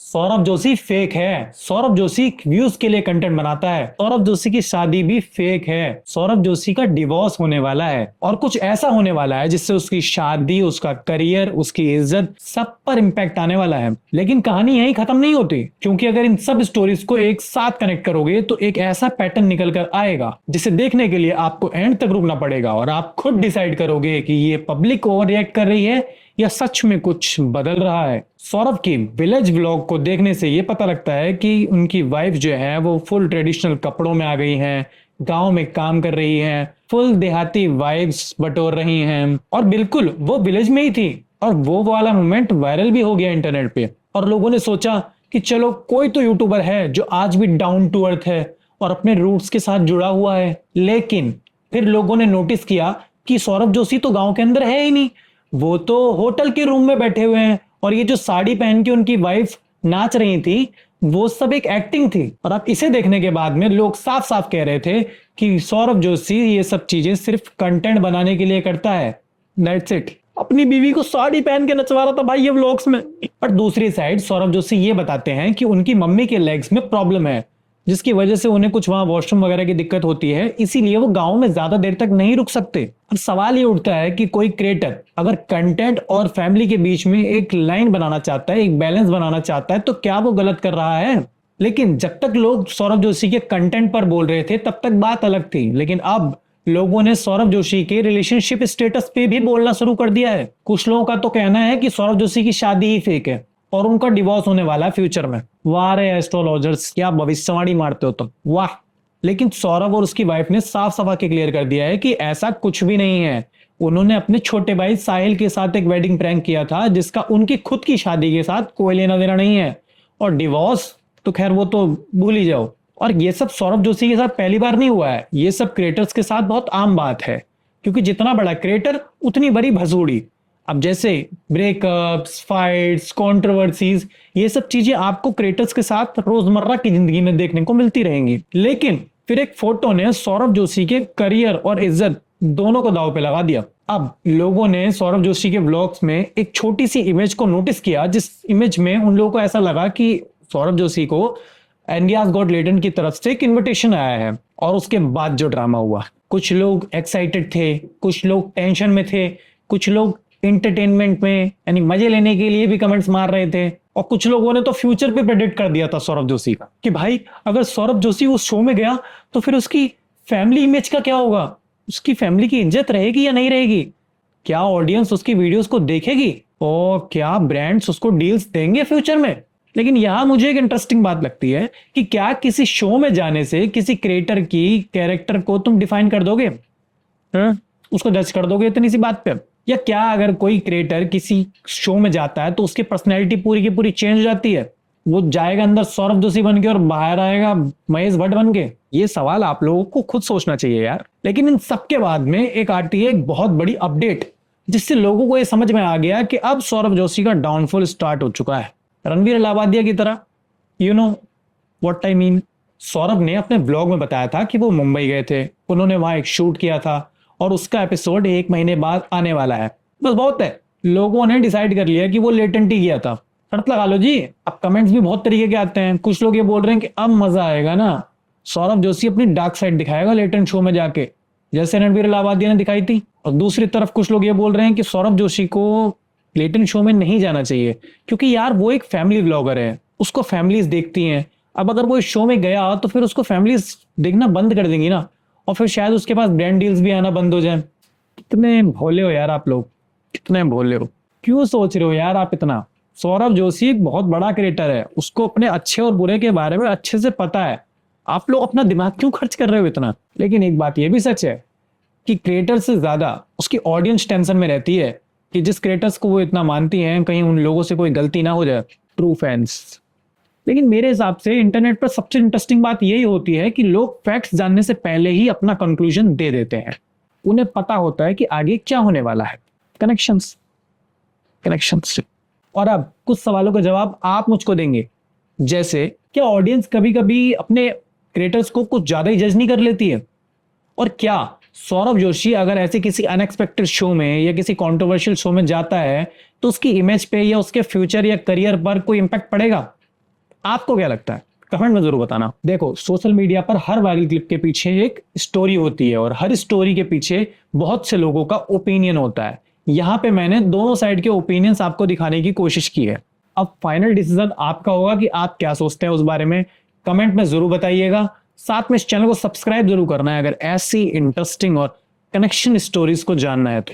Saurabh Joshi fake है। Saurabh Joshi views के लिए कंटेंट बनाता है। सौरभ जोशी की शादी भी फेक है। सौरभ जोशी का डिवोर्स होने वाला है और कुछ ऐसा होने वाला है जिससे उसकी शादी, उसका करियर, उसकी इज्जत सब पर इंपैक्ट आने वाला है। लेकिन कहानी यही खत्म नहीं होती, क्योंकि अगर इन सब स्टोरीज को एक साथ कनेक्ट करोगे तो एक ऐसा पैटर्न निकल कर आएगा जिसे देखने के लिए आपको एंड तक रुकना पड़ेगा और आप खुद डिसाइड करोगे कि ये पब्लिक ओवर रिएक्ट कर रही है या सच में कुछ बदल रहा है। सौरभ की विलेज व्लॉग को देखने से ये पता लगता है कि उनकी वाइफ जो है वो फुल ट्रेडिशनल कपड़ों में आ गई हैं, गांव में काम कर रही हैं, फुल देहाती वाइब्स बटोर रही हैं और बिल्कुल वो विलेज में ही थी। और वो वाला मोमेंट वायरल भी हो गया इंटरनेट पे और लोगों ने सोचा कि चलो कोई तो यूट्यूबर है जो आज भी डाउन टू अर्थ है और अपने रूट्स के साथ जुड़ा हुआ है। लेकिन फिर लोगों ने नोटिस किया कि सौरभ जोशी तो गांव के अंदर है ही नहीं, वो तो होटल के रूम में बैठे हुए हैं और ये जो साड़ी पहन के उनकी वाइफ नाच रही थी वो सब एक एक्टिंग थी। और अब इसे देखने के बाद में लोग साफ साफ कह रहे थे कि सौरभ जोशी ये सब चीजें सिर्फ कंटेंट बनाने के लिए करता है। That's it. अपनी बीवी को साड़ी पहन के नचवा रहा था भाई ये व्लॉग्स में। पर दूसरी साइड सौरभ जोशी ये बताते हैं कि उनकी मम्मी के लेग्स में प्रॉब्लम है, जिसकी वजह से उन्हें कुछ वहां वॉशरूम वगैरह की दिक्कत होती है, इसीलिए वो गांव में ज्यादा देर तक नहीं रुक सकते। और सवाल ये उठता है कि कोई क्रिएटर अगर कंटेंट और फैमिली के बीच में एक लाइन बनाना चाहता है, एक बैलेंस बनाना चाहता है, तो क्या वो गलत कर रहा है? लेकिन जब तक लोग सौरभ जोशी के कंटेंट पर बोल रहे थे तब तक बात अलग थी, लेकिन अब लोगों ने सौरभ जोशी के रिलेशनशिप स्टेटस पे भी बोलना शुरू कर दिया है। कुछ लोगों का तो कहना है कि सौरभ जोशी की शादी ही फेक है और उनका डिवोर्स होने वाला है फ्यूचर में। वाह रे एस्ट्रोलॉजर्स, क्या भविष्यवाणी मारते हो तुम, वाह। लेकिन सौरभ और उसकी वाइफ ने साफ साफ के क्लियर कर दिया है कि ऐसा कुछ भी नहीं है। उन्होंने अपने छोटे भाई साहिल के साथ एक वेडिंग प्रैंक किया था जिसका उनकी खुद की शादी के साथ कोई लेना देना नहीं है। और डिवोर्स तो खैर वो तो भूल ही जाओ। और ये सब सौरभ जोशी के साथ पहली बार नहीं हुआ है, ये सब क्रिएटर्स के साथ बहुत आम बात है, क्योंकि जितना बड़ा क्रिएटर उतनी बड़ी भसूड़ी। अब जैसे ब्रेकअप्स, फाइट्स, कंट्रोवर्सीज, ये सब चीजें आपको क्रिएटर्स के साथ रोजमर्रा की जिंदगी में देखने को मिलती रहेंगी। लेकिन फिर एक फोटो ने सौरभ जोशी के करियर और इज्जत दोनों को दांव पे लगा दिया। अब लोगों ने सौरभ जोशी के व्लॉग्स में एक छोटी सी इमेज को नोटिस किया, जिस इमेज में उन लोगों को ऐसा लगा कि सौरभ जोशी को इंडियाज गॉट टैलेंट की तरफ से एक इन्विटेशन आया है। और उसके बाद जो ड्रामा हुआ, कुछ लोग एक्साइटेड थे, कुछ लोग टेंशन में थे, कुछ लोग इंटरटेनमेंट में यानी मजे लेने के लिए भी कमेंट्स मार रहे थे, और कुछ लोगों ने तो फ्यूचर पे प्रेडिक्ट कर दिया था सौरभ जोशी का कि भाई अगर सौरभ जोशी उस शो में गया तो फिर उसकी फैमिली इमेज का क्या होगा, उसकी फैमिली की इज्जत रहेगी या नहीं रहेगी, क्या ऑडियंस उसकी वीडियोस को देखेगी और क्या ब्रांड्स उसको डील्स देंगे फ्यूचर में। लेकिन यहां मुझे एक इंटरेस्टिंग बात लगती है कि क्या किसी शो में जाने से किसी क्रिएटर की कैरेक्टर को तुम डिफाइन कर दोगे, उसको जज कर दोगे इतनी सी बात पे? या क्या अगर कोई क्रिएटर किसी शो में जाता है तो उसकी पर्सनैलिटी पूरी की पूरी चेंज हो जाती है, वो जाएगा अंदर सौरभ जोशी बन के और बाहर आएगा महेश भट्ट बन के? ये सवाल आप लोगों को खुद सोचना चाहिए यार। लेकिन इन सबके बाद में एक आती है एक बहुत बड़ी अपडेट, जिससे लोगों को ये समझ में आ गया कि अब सौरभ जोशी का डाउनफॉल स्टार्ट हो चुका है, रणवीर इलाहाबादिया की तरह। You know what I mean. Saurabh ने अपने ब्लॉग में बताया था कि वो मुंबई गए थे, उन्होंने वहां एक शूट किया था और उसका एपिसोड 1 महीने बाद आने वाला है। बस बहुत है, लोगों ने डिसाइड कर लिया कि वो लेटेंट ही किया था। शर्त लगा लो जी। अब कमेंट्स भी बहुत तरीके के आते हैं। कुछ लोग ये बोल रहे हैं कि अब मजा आएगा ना, सौरभ जोशी अपनी डार्क साइड दिखाएगा लेटेंट शो में जाके, जैसे रणवीर इलाहाबादिया ने दिखाई थी। और दूसरी तरफ कुछ लोग ये बोल रहे हैं कि सौरभ जोशी को लेटेंट शो में नहीं जाना चाहिए, क्योंकि यार वो एक फैमिली व्लॉगर है, उसको फैमिलीज देखती हैं। अब अगर वो इस शो में गया तो फिर उसको फैमिलीज देखना बंद कर देंगी ना, और फिर शायद उसके पास ब्रांड डील्स भी आना बंद हो जाए। कितने भोले हो यार आप लोग, कितने भोले हो, क्यों सोच रहे हो यार आप इतना? सौरभ जोशी एक बहुत बड़ा क्रिएटर है, उसको अपने अच्छे और बुरे के बारे में अच्छे से पता है। आप लोग अपना दिमाग क्यों खर्च कर रहे हो इतना? लेकिन एक बात यह भी सच है कि क्रिएटर से ज्यादा उसकी ऑडियंस टेंशन में रहती है कि जिस क्रिएटर्स को वो इतना मानती हैं कहीं उन लोगों से कोई गलती ना हो जाए, ट्रू फैंस। लेकिन मेरे हिसाब से इंटरनेट पर सबसे इंटरेस्टिंग बात यही होती है कि लोग फैक्ट्स जानने से पहले ही अपना कंक्लूजन दे देते हैं। उन्हें पता होता है कि आगे क्या होने वाला है। कनेक्शंस। और अब कुछ सवालों का जवाब आप मुझको देंगे, जैसे क्या ऑडियंस कभी कभी अपने क्रिएटर्स को कुछ ज्यादा ही जज नहीं कर लेती है? और क्या सौरभ जोशी अगर ऐसे किसी अनएक्सपेक्टेड शो में या किसी कंट्रोवर्शियल शो में जाता है तो उसकी इमेज पे या उसके फ्यूचर या करियर पर कोई इंपैक्ट पड़ेगा? आपको क्या लगता है? कमेंट में जरूर बताना। देखो, सोशल मीडिया पर हर वायरल क्लिप के पीछे एक स्टोरी होती है और हर स्टोरी के पीछे बहुत से लोगों का ओपिनियन होता है। यहाँ पे मैंने दोनों साइड के ओपिनियंस आपको दिखाने की कोशिश की है। अब फाइनल डिसीजन आपका होगा कि आप क्या सोचते हैं उस बारे में। कमेंट में जरूर बताइएगा। साथ में इस चैनल को सब्सक्राइब जरूर करना है अगर ऐसी इंटरेस्टिंग और कनेक्शन स्टोरीज को जानना है तो।